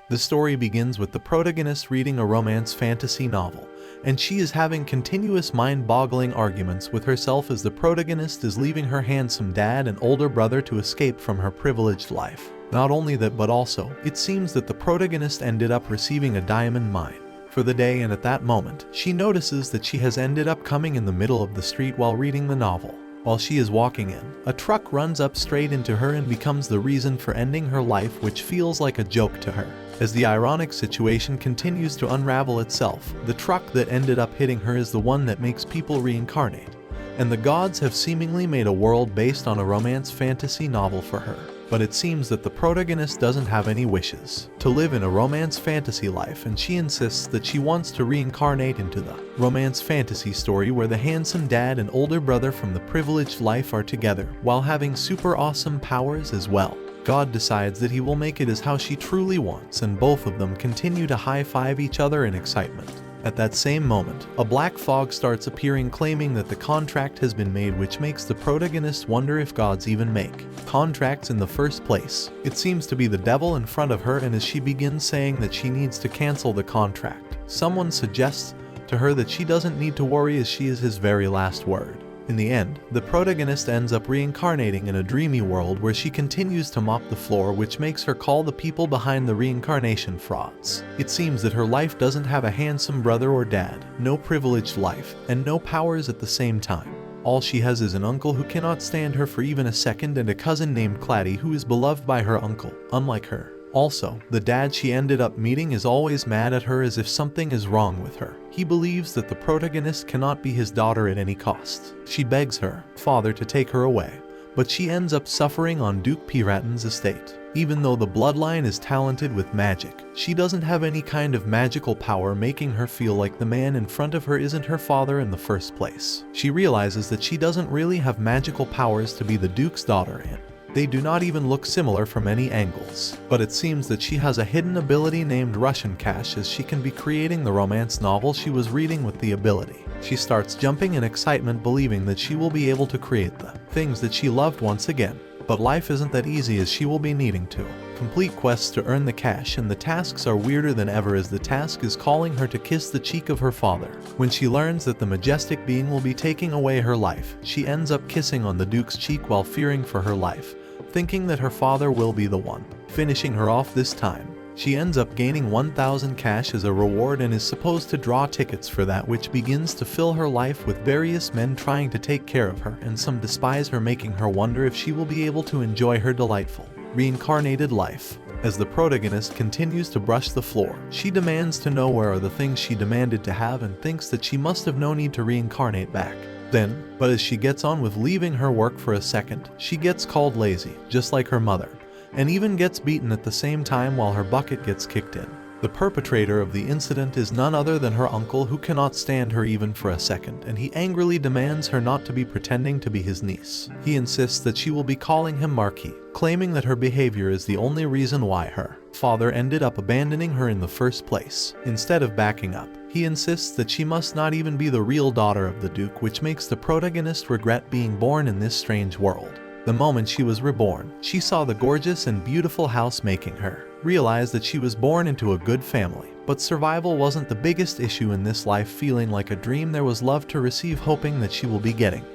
The story begins with the protagonist reading a romance fantasy novel, and she is having continuous mind-boggling arguments with herself as the protagonist is leaving her handsome dad and older brother to escape from her privileged life. Not only that, but also, it seems that the protagonist ended up receiving a diamond mine for the day, and at that moment, she notices that she has ended up coming in the middle of the street while reading the novel. While she is walking in, a truck runs up straight into her and becomes the reason for ending her life, which feels like a joke to her. As the ironic situation continues to unravel itself, the truck that ended up hitting her is the one that makes people reincarnate, and the gods have seemingly made a world based on a romance fantasy novel for her. But it seems that the protagonist doesn't have any wishes to live in a romance fantasy life, and she insists that she wants to reincarnate into the romance fantasy story where the handsome dad and older brother from the privileged life are together while having super awesome powers as well. God decides that he will make it as how she truly wants, and both of them continue to high-five each other in excitement. At that same moment, a black fog starts appearing, claiming that the contract has been made, which makes the protagonist wonder if gods even make contracts in the first place. It seems to be the devil in front of her, and as she begins saying that she needs to cancel the contract, someone suggests to her that she doesn't need to worry, as she is his very last word. In the end, the protagonist ends up reincarnating in a dreamy world where she continues to mop the floor, which makes her call the people behind the reincarnation frauds. It seems that her life doesn't have a handsome brother or dad, no privileged life, and no powers at the same time. All she has is an uncle who cannot stand her for even a second, and a cousin named Claddy who is beloved by her uncle, unlike her. Also, the dad she ended up meeting is always mad at her, as if something is wrong with her. He believes that the protagonist cannot be his daughter at any cost. She begs her father to take her away, but she ends up suffering on Duke Piratin's estate. Even though the bloodline is talented with magic, she doesn't have any kind of magical power, making her feel like the man in front of her isn't her father in the first place. She realizes that she doesn't really have magical powers to be the Duke's daughter, and they do not even look similar from any angles. But it seems that she has a hidden ability named Russian Cash, as she can be creating the romance novel she was reading with the ability. She starts jumping in excitement, believing that she will be able to create the things that she loved once again. But life isn't that easy, as she will be needing to complete quests to earn the cash, and the tasks are weirder than ever, as the task is calling her to kiss the cheek of her father. When she learns that the majestic being will be taking away her life, she ends up kissing on the Duke's cheek while fearing for her life, thinking that her father will be the one finishing her off this time. She ends up gaining 1,000 cash as a reward and is supposed to draw tickets for that, which begins to fill her life with various men trying to take care of her, and some despise her, making her wonder if she will be able to enjoy her delightful reincarnated life. As the protagonist continues to brush the floor, she demands to know where are the things she demanded to have, and thinks that she must have no need to reincarnate back then. But as she gets on with leaving her work for a second, she gets called lazy, just like her mother, and even gets beaten at the same time while her bucket gets kicked in. The perpetrator of the incident is none other than her uncle, who cannot stand her even for a second, and he angrily demands her not to be pretending to be his niece. He insists that she will be calling him Marquis, claiming that her behavior is the only reason why her father ended up abandoning her in the first place. Instead of backing up, he insists that she must not even be the real daughter of the Duke, which makes the protagonist regret being born in this strange world. The moment she was reborn, she saw the gorgeous and beautiful house, making her realize that she was born into a good family. But survival wasn't the biggest issue in this life. Feeling like a dream, there was love to receive, hoping that she will be getting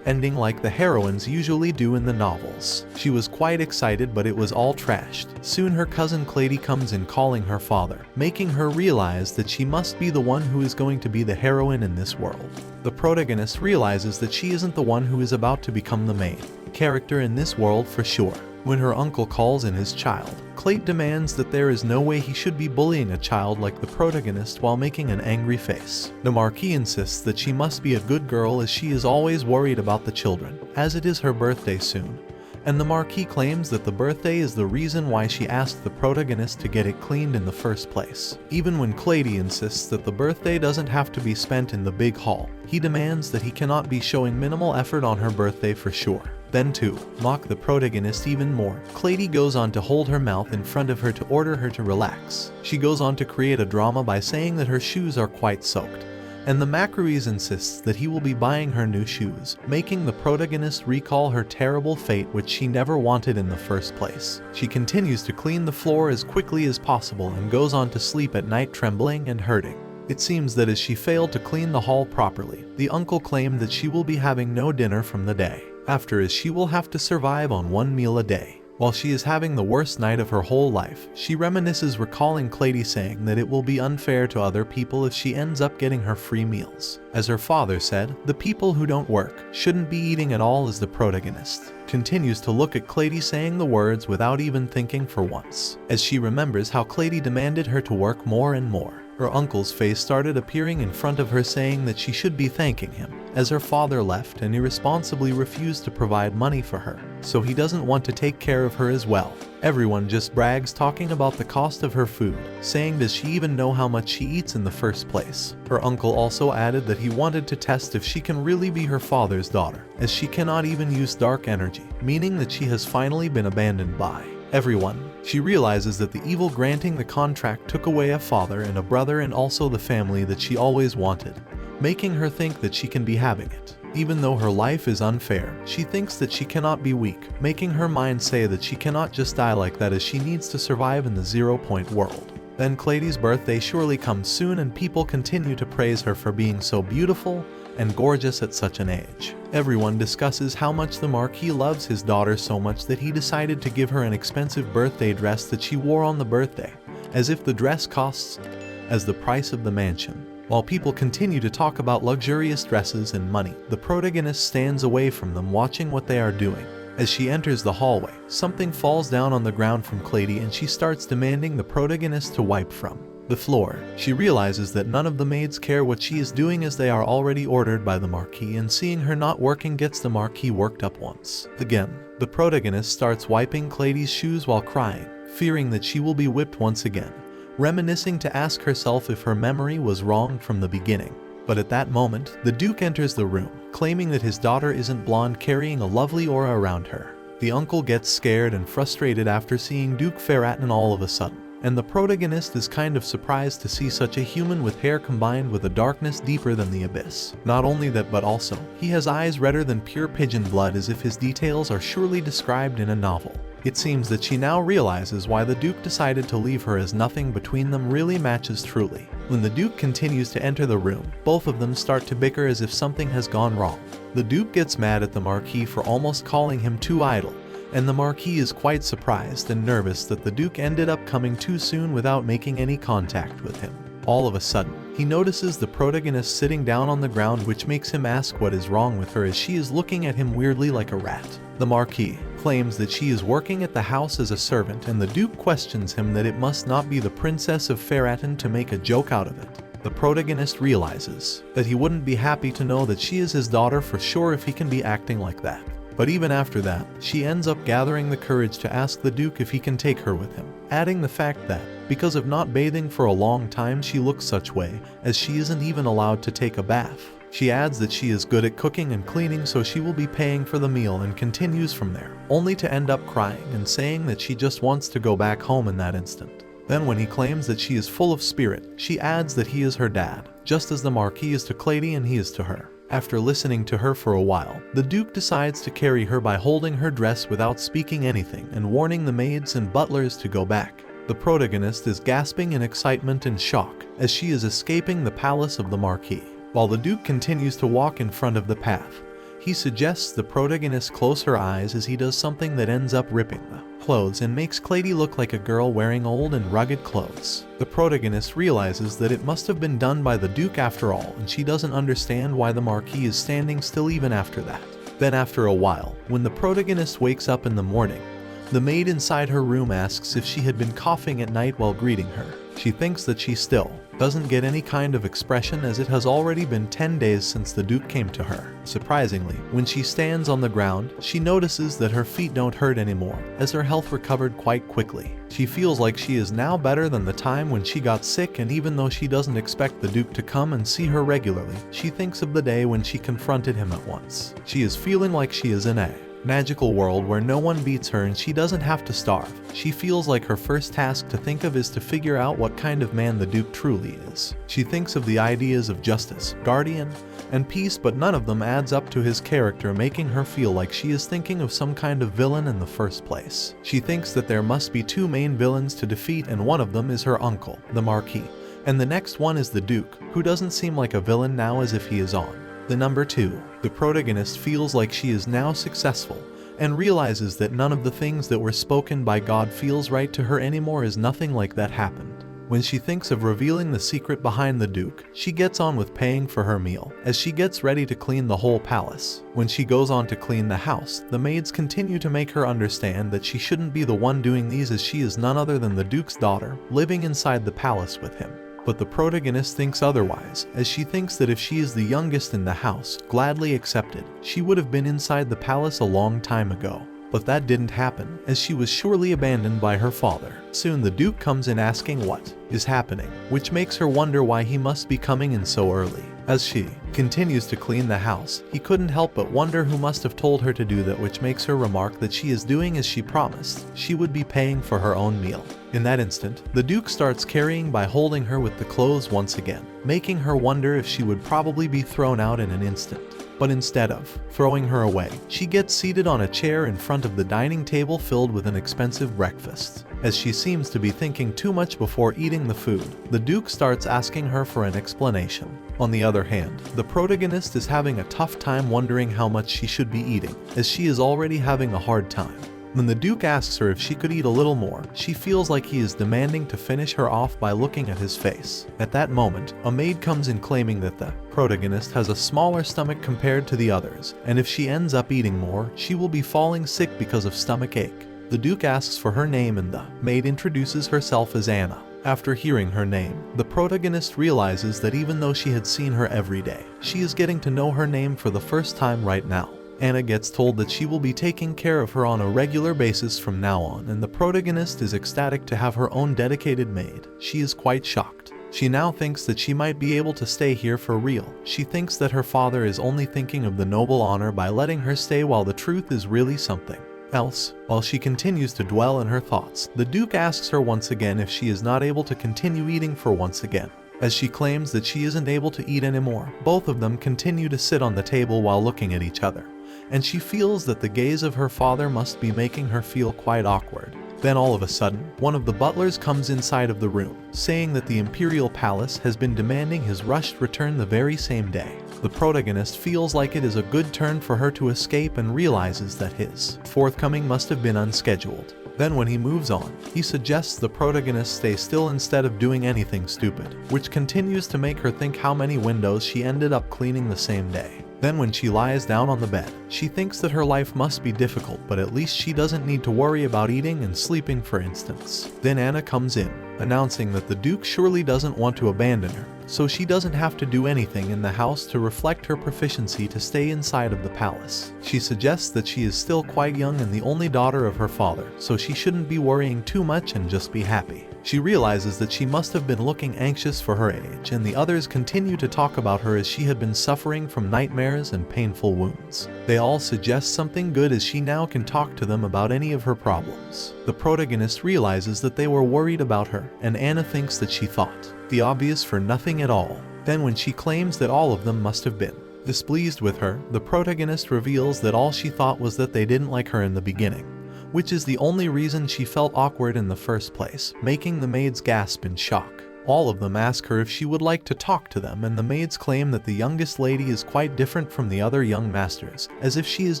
ending like the heroines usually do in the novels. She was quite excited, but it was all trashed. Soon her cousin Clady comes in, calling her father, making her realize that she must be the one who is going to be the heroine in this world. The protagonist realizes that she isn't the one who is about to become the main character in this world for sure. When her uncle calls in his child, Clayt demands that there is no way he should be bullying a child like the protagonist while making an angry face. The Marquis insists that she must be a good girl, as she is always worried about the children, as it is her birthday soon. And the Marquis claims that the birthday is the reason why she asked the protagonist to get it cleaned in the first place. Even when Clady insists that the birthday doesn't have to be spent in the big hall, he demands that he cannot be showing minimal effort on her birthday for sure. Then to mock the protagonist even more, Clady goes on to hold her mouth in front of her to order her to relax. She goes on to create a drama by saying that her shoes are quite soaked, and the Macruise insists that he will be buying her new shoes, making the protagonist recall her terrible fate which she never wanted in the first place. She continues to clean the floor as quickly as possible and goes on to sleep at night trembling and hurting. It seems that as she failed to clean the hall properly, the uncle claimed that she will be having no dinner from the day after, as she will have to survive on one meal a day. While she is having the worst night of her whole life, she reminisces, recalling Clady saying that it will be unfair to other people if she ends up getting her free meals. As her father said, the people who don't work shouldn't be eating at all. As the protagonist continues to look at Clady saying the words without even thinking for once, as she remembers how Clady demanded her to work more and more. Her uncle's face started appearing in front of her, saying that she should be thanking him, as her father left and irresponsibly refused to provide money for her, so he doesn't want to take care of her as well. Everyone just brags, talking about the cost of her food, saying does she even know how much she eats in the first place. Her uncle also added that he wanted to test if she can really be her father's daughter, as she cannot even use dark energy, meaning that she has finally been abandoned by everyone. She realizes that the evil granting the contract took away a father and a brother and also the family that she always wanted, making her think that she can be having it. Even though her life is unfair, she thinks that she cannot be weak, making her mind say that she cannot just die like that, as she needs to survive in the 0-point world. Then Clady's birthday surely comes soon, and people continue to praise her for being so beautiful and gorgeous at such an age. Everyone discusses how much the Marquis loves his daughter so much that he decided to give her an expensive birthday dress that she wore on the birthday, as if the dress costs as the price of the mansion. While people continue to talk about luxurious dresses and money, the protagonist stands away from them, watching what they are doing. As she enters the hallway, something falls down on the ground from Clady, and she starts demanding the protagonist to wipe from the floor. She realizes that none of the maids care what she is doing, as they are already ordered by the Marquis, and seeing her not working gets the Marquis worked up once again. The protagonist starts wiping Clady's shoes while crying, fearing that she will be whipped once again, reminiscing to ask herself if her memory was wrong from the beginning. But at that moment, the Duke enters the room, claiming that his daughter isn't blonde, carrying a lovely aura around her. The uncle gets scared and frustrated after seeing Duke Ferratin all of a sudden, and the protagonist is kind of surprised to see such a human with hair combined with a darkness deeper than the abyss. Not only that, but also, he has eyes redder than pure pigeon blood, as if his details are surely described in a novel. It seems that she now realizes why the Duke decided to leave her, as nothing between them really matches truly. When the Duke continues to enter the room, both of them start to bicker as if something has gone wrong. The Duke gets mad at the Marquis for almost calling him too idle, and the Marquis is quite surprised and nervous that the Duke ended up coming too soon without making any contact with him. All of a sudden, he notices the protagonist sitting down on the ground, which makes him ask what is wrong with her, as she is looking at him weirdly like a rat. The Marquis claims that she is working at the house as a servant, and the Duke questions him that it must not be the Princess of Ferratin to make a joke out of it. The protagonist realizes that he wouldn't be happy to know that she is his daughter for sure if he can be acting like that. But even after that, she ends up gathering the courage to ask the Duke if he can take her with him, adding the fact that, because of not bathing for a long time, she looks such way, as she isn't even allowed to take a bath. She adds that she is good at cooking and cleaning, so she will be paying for the meal, and continues from there, only to end up crying and saying that she just wants to go back home in that instant. Then when he claims that she is full of spirit, she adds that he is her dad, just as the Marquis is to Clady and he is to her. After listening to her for a while, the Duke decides to carry her by holding her dress without speaking anything and warning the maids and butlers to go back. The protagonist is gasping in excitement and shock as she is escaping the palace of the Marquis. While the Duke continues to walk in front of the path, he suggests the protagonist close her eyes, as he does something that ends up ripping the clothes and makes Clady look like a girl wearing old and rugged clothes. The protagonist realizes that it must have been done by the Duke after all, and she doesn't understand why the Marquis is standing still even after that. Then after a while, when the protagonist wakes up in the morning, the maid inside her room asks if she had been coughing at night while greeting her. She thinks that she still doesn't get any kind of expression, as it has already been 10 days since the Duke came to her. Surprisingly, when she stands on the ground, she notices that her feet don't hurt anymore, as her health recovered quite quickly. She feels like she is now better than the time when she got sick, and even though she doesn't expect the Duke to come and see her regularly, she thinks of the day when she confronted him at once. She is feeling like she is in a magical world where no one beats her and she doesn't have to starve. She feels like her first task to think of is to figure out what kind of man the Duke truly is. She thinks of the ideas of justice, guardian, and peace, but none of them adds up to his character, making her feel like she is thinking of some kind of villain in the first place. She thinks that there must be two main villains to defeat, and one of them is her uncle, the Marquis, and the next one is the Duke, who doesn't seem like a villain now as if he is on the number 2. The protagonist feels like she is now successful and realizes that none of the things that were spoken by God feels right to her anymore, as nothing like that happened. When she thinks of revealing the secret behind the Duke, she gets on with paying for her meal as she gets ready to clean the whole palace. When she goes on to clean the house, the maids continue to make her understand that she shouldn't be the one doing these, as she is none other than the Duke's daughter, living inside the palace with him. But the protagonist thinks otherwise, as she thinks that if she is the youngest in the house, gladly accepted, she would have been inside the palace a long time ago. But that didn't happen, as she was surely abandoned by her father. Soon the Duke comes in asking what is happening, which makes her wonder why he must be coming in so early. As she continues to clean the house, he couldn't help but wonder who must have told her to do that, which makes her remark that she is doing as she promised. She would be paying for her own meal. In that instant, the Duke starts carrying by holding her with the clothes once again, making her wonder if she would probably be thrown out in an instant. But instead of throwing her away, she gets seated on a chair in front of the dining table filled with an expensive breakfast. As she seems to be thinking too much before eating the food, the Duke starts asking her for an explanation. On the other hand, the protagonist is having a tough time wondering how much she should be eating, as she is already having a hard time. When the Duke asks her if she could eat a little more, she feels like he is demanding to finish her off by looking at his face. At that moment, a maid comes in claiming that the protagonist has a smaller stomach compared to the others, and if she ends up eating more, she will be falling sick because of stomach ache. The Duke asks for her name and the maid introduces herself as Anna. After hearing her name, the protagonist realizes that even though she had seen her every day, she is getting to know her name for the first time right now. Anna gets told that she will be taking care of her on a regular basis from now on, and the protagonist is ecstatic to have her own dedicated maid. She is quite shocked. She now thinks that she might be able to stay here for real. She thinks that her father is only thinking of the noble honor by letting her stay, while the truth is really something else. While she continues to dwell in her thoughts, the Duke asks her once again if she is not able to continue eating for once again. As she claims that she isn't able to eat anymore, both of them continue to sit on the table while looking at each other, and she feels that the gaze of her father must be making her feel quite awkward. Then all of a sudden, one of the butlers comes inside of the room, saying that the Imperial Palace has been demanding his rushed return the very same day. The protagonist feels like it is a good turn for her to escape and realizes that his forthcoming must have been unscheduled. Then when he moves on, he suggests the protagonist stay still instead of doing anything stupid, which continues to make her think how many windows she ended up cleaning the same day. Then when she lies down on the bed, she thinks that her life must be difficult, but at least she doesn't need to worry about eating and sleeping, for instance. Then Anna comes in, announcing that the Duke surely doesn't want to abandon her, so she doesn't have to do anything in the house to reflect her proficiency to stay inside of the palace. She suggests that she is still quite young and the only daughter of her father, so she shouldn't be worrying too much and just be happy. She realizes that she must have been looking anxious for her age, and the others continue to talk about her as she had been suffering from nightmares and painful wounds. They all suggest something good as she now can talk to them about any of her problems. The protagonist realizes that they were worried about her, and Anna thinks that she thought the obvious for nothing at all. Then when she claims that all of them must have been displeased with her, the protagonist reveals that all she thought was that they didn't like her in the beginning, which is the only reason she felt awkward in the first place, making the maids gasp in shock. All of them ask her if she would like to talk to them, and the maids claim that the youngest lady is quite different from the other young masters, as if she is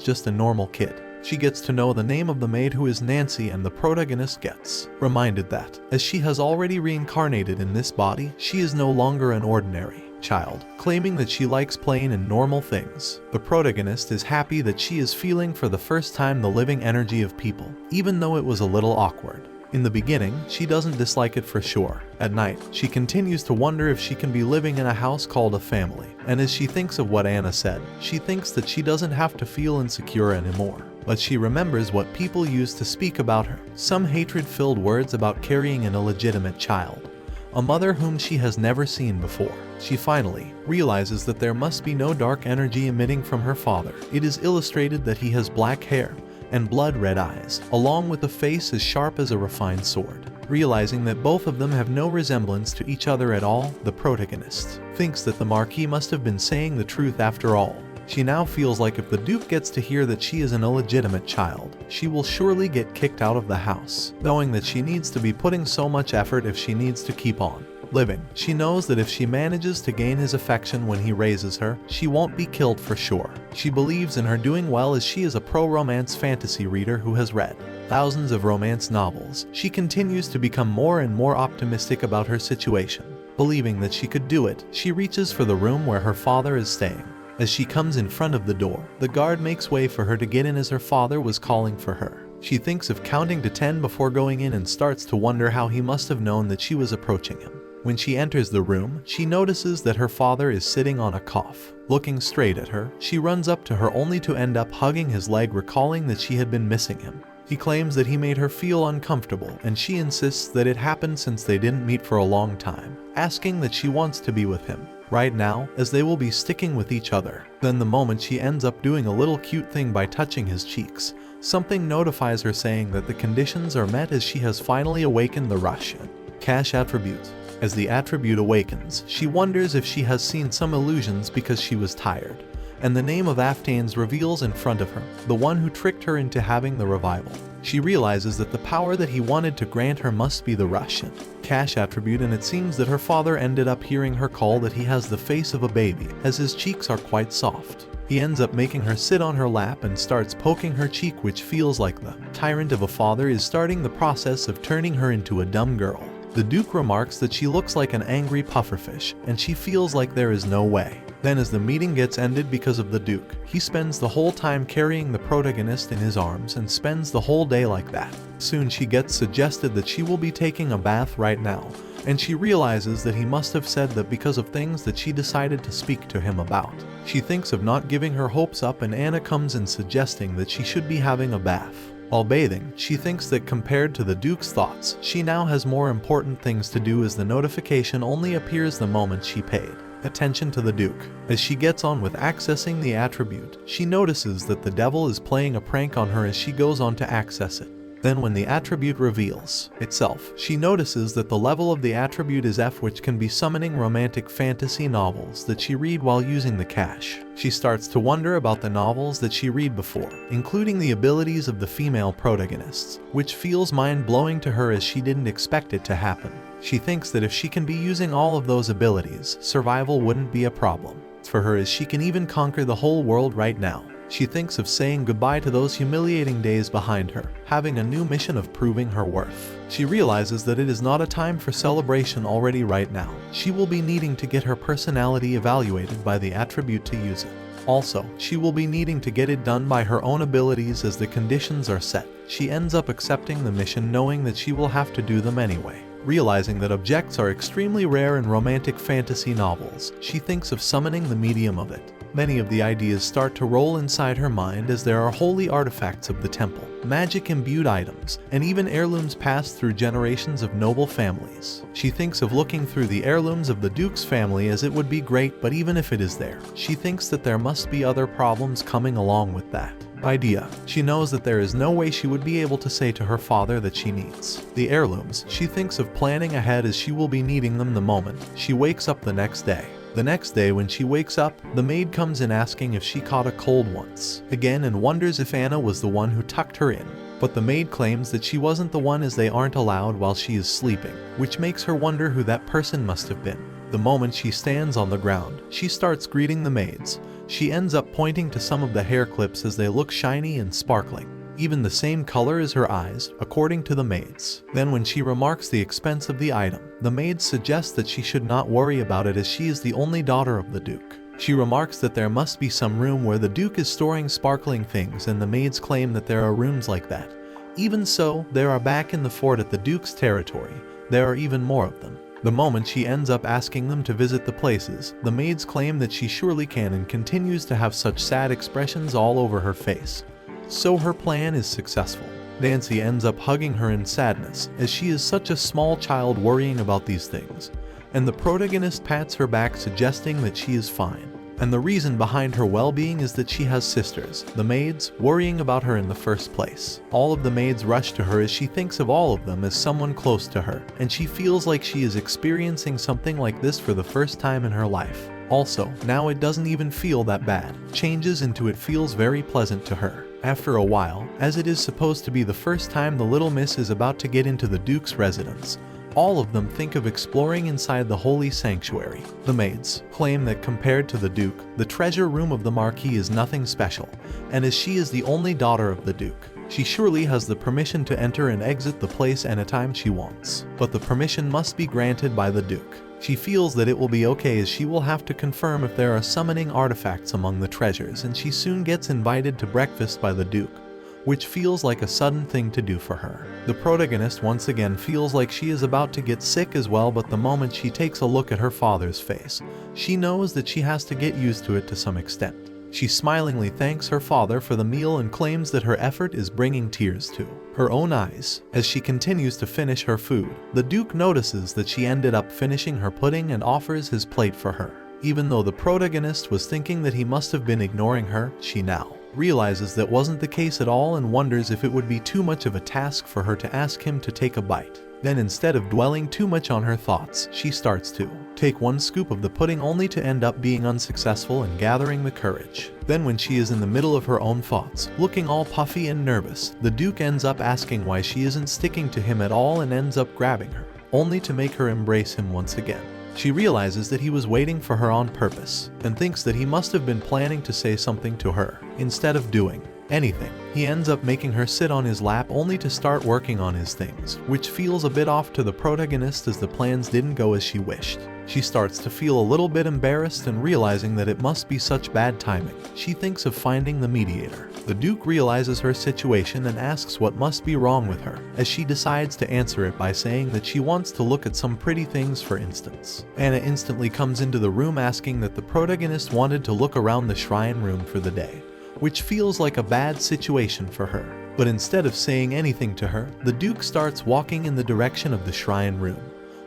just a normal kid. She gets to know the name of the maid, who is Nancy, and the protagonist gets reminded that, as she has already reincarnated in this body, she is no longer an ordinary child, claiming that she likes plain and normal things. The protagonist is happy that she is feeling for the first time the living energy of people, even though it was a little awkward. In the beginning, she doesn't dislike it for sure. At night, she continues to wonder if she can be living in a house called a family, and as she thinks of what Anna said, she thinks that she doesn't have to feel insecure anymore. But she remembers what people used to speak about her, some hatred-filled words about carrying an illegitimate child. a mother whom she has never seen before. She finally realizes that there must be no dark energy emitting from her father. It is illustrated that he has black hair and blood-red eyes, along with a face as sharp as a refined sword. Realizing that both of them have no resemblance to each other at all, the protagonist thinks that the Marquis must have been saying the truth after all. She now feels like if the Duke gets to hear that she is an illegitimate child, she will surely get kicked out of the house, knowing that she needs to be putting so much effort if she needs to keep on living. She knows that if she manages to gain his affection when he raises her, she won't be killed for sure. She believes in her doing well as she is a pro-romance fantasy reader who has read thousands of romance novels. She continues to become more and more optimistic about her situation. Believing that she could do it, she reaches for the room where her father is staying. As she comes in front of the door, the guard makes way for her to get in as her father was calling for her. She thinks of counting to 10 before going in and starts to wonder how he must have known that she was approaching him. When she enters the room, she notices that her father is sitting on a cough. Looking straight at her, she runs up to her only to end up hugging his leg, recalling that she had been missing him. He claims that he made her feel uncomfortable, and she insists that it happened since they didn't meet for a long time, asking that she wants to be with him right now, as they will be sticking with each other. Then the moment she ends up doing a little cute thing by touching his cheeks, something notifies her saying that the conditions are met as she has finally awakened the Russian cash attribute. As the attribute awakens, she wonders if she has seen some illusions because she was tired, and the name of Aftanes reveals in front of her, the one who tricked her into having the revival. She realizes that the power that he wanted to grant her must be the Russian cash attribute, and it seems that her father ended up hearing her call that he has the face of a baby, as his cheeks are quite soft. He ends up making her sit on her lap and starts poking her cheek, which feels like the tyrant of a father is starting the process of turning her into a dumb girl. The Duke remarks that she looks like an angry pufferfish, and she feels like there is no way. Then as the meeting gets ended because of the Duke, he spends the whole time carrying the protagonist in his arms and spends the whole day like that. Soon she gets suggested that she will be taking a bath right now, and she realizes that he must have said that because of things that she decided to speak to him about. She thinks of not giving her hopes up, and Anna comes in suggesting that she should be having a bath. While bathing, she thinks that compared to the Duke's thoughts, she now has more important things to do, as the notification only appears the moment she paid attention to the Duke. As she gets on with accessing the attribute, she notices that the devil is playing a prank on her as she goes on to access it. Then when the attribute reveals itself, she notices that the level of the attribute is F, which can be summoning romantic fantasy novels that she read while using the cache. She starts to wonder about the novels that she read before, including the abilities of the female protagonists, which feels mind-blowing to her as she didn't expect it to happen. She thinks that if she can be using all of those abilities, survival wouldn't be a problem for her, as she can even conquer the whole world right now. She thinks of saying goodbye to those humiliating days behind her, having a new mission of proving her worth. She realizes that it is not a time for celebration already right now. She will be needing to get her personality evaluated by the attribute to use it. Also, she will be needing to get it done by her own abilities as the conditions are set. She ends up accepting the mission knowing that she will have to do them anyway. Realizing that objects are extremely rare in romantic fantasy novels, she thinks of summoning the medium of it. Many of the ideas start to roll inside her mind as there are holy artifacts of the temple, magic-imbued items, and even heirlooms passed through generations of noble families. She thinks of looking through the heirlooms of the Duke's family, as it would be great, but even if it is there, she thinks that there must be other problems coming along with that idea. She knows that there is no way she would be able to say to her father that she needs the heirlooms. She thinks of planning ahead, as she will be needing them the moment she wakes up the next day. The next day when she wakes up, the maid comes in asking if she caught a cold once again, and wonders if Anna was the one who tucked her in. But the maid claims that she wasn't the one, as they aren't allowed while she is sleeping, which makes her wonder who that person must have been. The moment she stands on the ground, she starts greeting the maids. She ends up pointing to some of the hair clips as they look shiny and sparkling, even the same color as her eyes, according to the maids. Then when she remarks the expense of the item, the maids suggest that she should not worry about it, as she is the only daughter of the Duke. She remarks that there must be some room where the Duke is storing sparkling things, and the maids claim that there are rooms like that. Even so, there are back in the fort at the Duke's territory. There are even more of them. The moment she ends up asking them to visit the places, the maids claim that she surely can, and continues to have such sad expressions all over her face. So her plan is successful. Nancy ends up hugging her in sadness, as she is such a small child worrying about these things, and the protagonist pats her back suggesting that she is fine. And the reason behind her well-being is that she has sisters, the maids, worrying about her in the first place. All of the maids rush to her as she thinks of all of them as someone close to her, and she feels like she is experiencing something like this for the first time in her life. Also, now it doesn't even feel that bad. Changes into it feels very pleasant to her. After a while, as it is supposed to be the first time the little miss is about to get into the Duke's residence, all of them think of exploring inside the holy sanctuary. The maids claim that compared to the Duke, the treasure room of the Marquis is nothing special, and as she is the only daughter of the Duke, she surely has the permission to enter and exit the place anytime she wants. But the permission must be granted by the Duke. She feels that it will be okay as she will have to confirm if there are summoning artifacts among the treasures, and she soon gets invited to breakfast by the Duke, which feels like a sudden thing to do for her. The protagonist once again feels like she is about to get sick as well, but the moment she takes a look at her father's face, she knows that she has to get used to it to some extent. She smilingly thanks her father for the meal and claims that her effort is bringing tears to her own eyes. As she continues to finish her food, the Duke notices that she ended up finishing her pudding and offers his plate for her. Even though the protagonist was thinking that he must have been ignoring her, she now realizes that wasn't the case at all and wonders if it would be too much of a task for her to ask him to take a bite. Then instead of dwelling too much on her thoughts, she starts to take one scoop of the pudding only to end up being unsuccessful and gathering the courage. Then when she is in the middle of her own thoughts, looking all puffy and nervous, the Duke ends up asking why she isn't sticking to him at all and ends up grabbing her, only to make her embrace him once again. She realizes that he was waiting for her on purpose, and thinks that he must have been planning to say something to her. Instead of doing anything, he ends up making her sit on his lap only to start working on his things, which feels a bit off to the protagonist as the plans didn't go as she wished. She starts to feel a little bit embarrassed, and realizing that it must be such bad timing, she thinks of finding the mediator. The Duke realizes her situation and asks what must be wrong with her, as she decides to answer it by saying that she wants to look at some pretty things. For instance, Anna instantly comes into the room asking that the protagonist wanted to look around the shrine room for the day, which feels like a bad situation for her. But instead of saying anything to her, the Duke starts walking in the direction of the shrine room,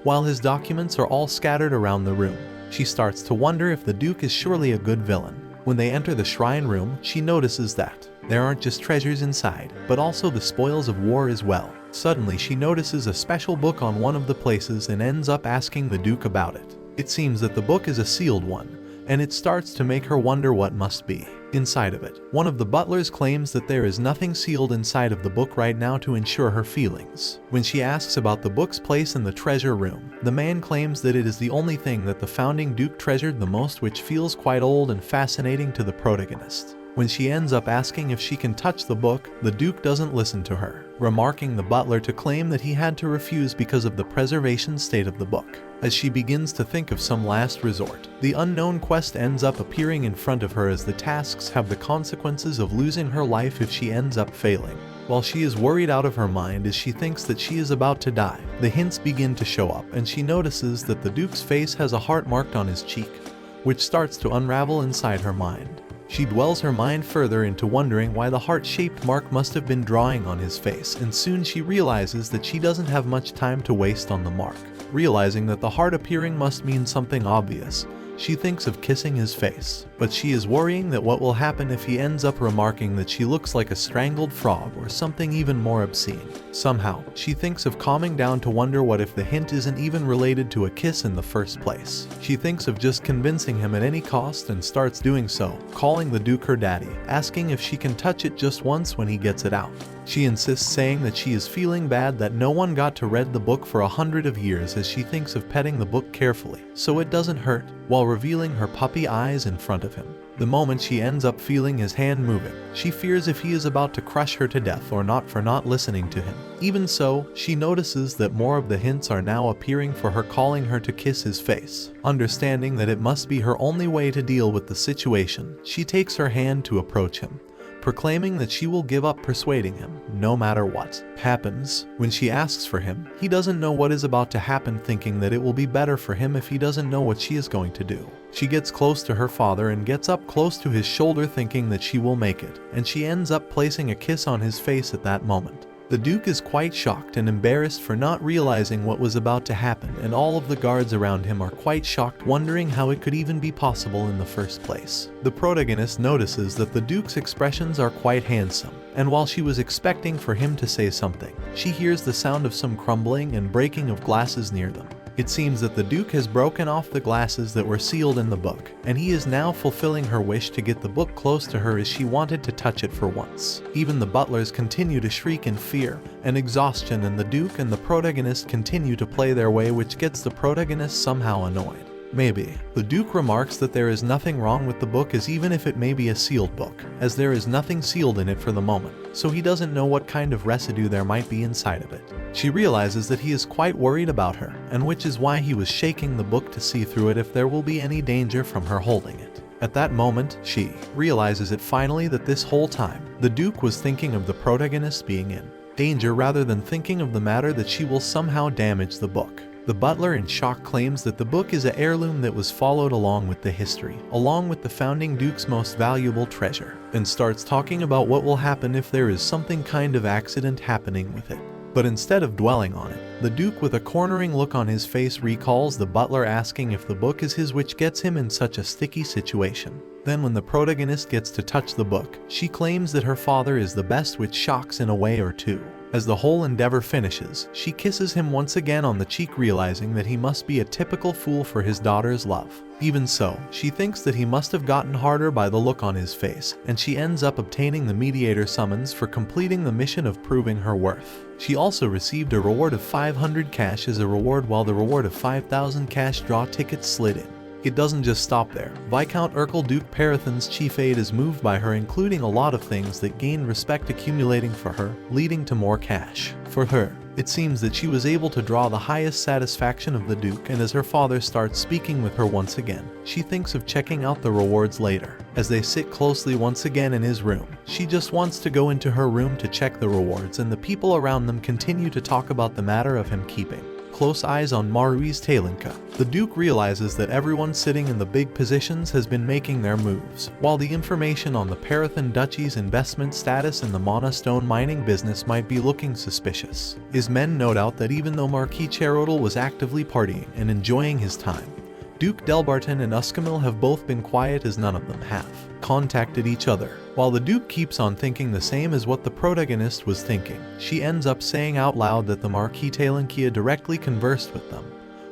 while his documents are all scattered around the room. She starts to wonder if the Duke is surely a good villain. When they enter the shrine room, she notices that there aren't just treasures inside, but also the spoils of war as well. Suddenly she notices a special book on one of the places and ends up asking the Duke about it. It seems that the book is a sealed one, and it starts to make her wonder what must be inside of it. One of the butlers claims that there is nothing sealed inside of the book right now to ensure her feelings. When she asks about the book's place in the treasure room, the man claims that it is the only thing that the founding Duke treasured the most, which feels quite old and fascinating to the protagonist. When she ends up asking if she can touch the book, the Duke doesn't listen to her, remarking the butler to claim that he had to refuse because of the preservation state of the book. As she begins to think of some last resort, the unknown quest ends up appearing in front of her, as the tasks have the consequences of losing her life if she ends up failing. While she is worried out of her mind as she thinks that she is about to die, the hints begin to show up, and she notices that the Duke's face has a heart marked on his cheek, which starts to unravel inside her mind. She dwells her mind further into wondering why the heart-shaped mark must have been drawing on his face, and soon she realizes that she doesn't have much time to waste on the mark. Realizing that the heart appearing must mean something obvious, she thinks of kissing his face, but she is worrying that what will happen if he ends up remarking that she looks like a strangled frog or something even more obscene. Somehow, she thinks of calming down to wonder what if the hint isn't even related to a kiss in the first place. She thinks of just convincing him at any cost and starts doing so, calling the Duke her daddy, asking if she can touch it just once when he gets it out. She insists, saying that she is feeling bad that no one got to read the book for 100 years, as she thinks of petting the book carefully so it doesn't hurt, while revealing her puppy eyes in front of him. The moment she ends up feeling his hand moving, she fears if he is about to crush her to death or not for not listening to him. Even so, she notices that more of the hints are now appearing for her, calling her to kiss his face. Understanding that it must be her only way to deal with the situation, she takes her hand to approach him, proclaiming that she will give up persuading him, no matter what happens. When she asks for him, he doesn't know what is about to happen, thinking that it will be better for him if he doesn't know what she is going to do. She gets close to her father and gets up close to his shoulder, thinking that she will make it, and she ends up placing a kiss on his face at that moment. The Duke is quite shocked and embarrassed for not realizing what was about to happen, and all of the guards around him are quite shocked, wondering how it could even be possible in the first place. The protagonist notices that the Duke's expressions are quite handsome, and while she was expecting for him to say something, she hears the sound of some crumbling and breaking of glasses near them. It seems that the Duke has broken off the glasses that were sealed in the book, and he is now fulfilling her wish to get the book close to her as she wanted to touch it for once. Even the butlers continue to shriek in fear and exhaustion, and the Duke and the protagonist continue to play their way, which gets the protagonist somehow annoyed. Maybe. The Duke remarks that there is nothing wrong with the book, as even if it may be a sealed book, as there is nothing sealed in it for the moment, so he doesn't know what kind of residue there might be inside of it. She realizes that he is quite worried about her, and which is why he was shaking the book to see through it if there will be any danger from her holding it. At that moment, she realizes it finally that this whole time, the Duke was thinking of the protagonist being in danger rather than thinking of the matter that she will somehow damage the book. The butler in shock claims that the book is an heirloom that was followed along with the history, along with the founding Duke's most valuable treasure, and starts talking about what will happen if there is something kind of accident happening with it. But instead of dwelling on it, the Duke, with a cornering look on his face, recalls the butler asking if the book is his, which gets him in such a sticky situation. Then when the protagonist gets to touch the book, she claims that her father is the best, which shocks in a way or two. As the whole endeavor finishes, she kisses him once again on the cheek, realizing that he must be a typical fool for his daughter's love. Even so, she thinks that he must have gotten harder by the look on his face, and she ends up obtaining the mediator summons for completing the mission of proving her worth. She also received a reward of 500 cash as a reward, while the reward of 5,000 cash draw tickets slid in. It doesn't just stop there. Viscount Urkel Duke Parathon's chief aide is moved by her, including a lot of things that gain respect accumulating for her, leading to more cash. For her, it seems that she was able to draw the highest satisfaction of the Duke, and as her father starts speaking with her once again, she thinks of checking out the rewards later. As they sit closely once again in his room, she just wants to go into her room to check the rewards, and the people around them continue to talk about the matter of him keeping close eyes on Marui's Talinka. The Duke realizes that everyone sitting in the big positions has been making their moves, while the information on the Parathon Duchy's investment status in the Mana Stone mining business might be looking suspicious. His men note out that even though Marquis Cherodal was actively partying and enjoying his time, Duke Delbarton and Uskamil have both been quiet, as none of them have contacted each other. While the Duke keeps on thinking the same as what the protagonist was thinking, she ends up saying out loud that the Marquis Talinkia directly conversed with them,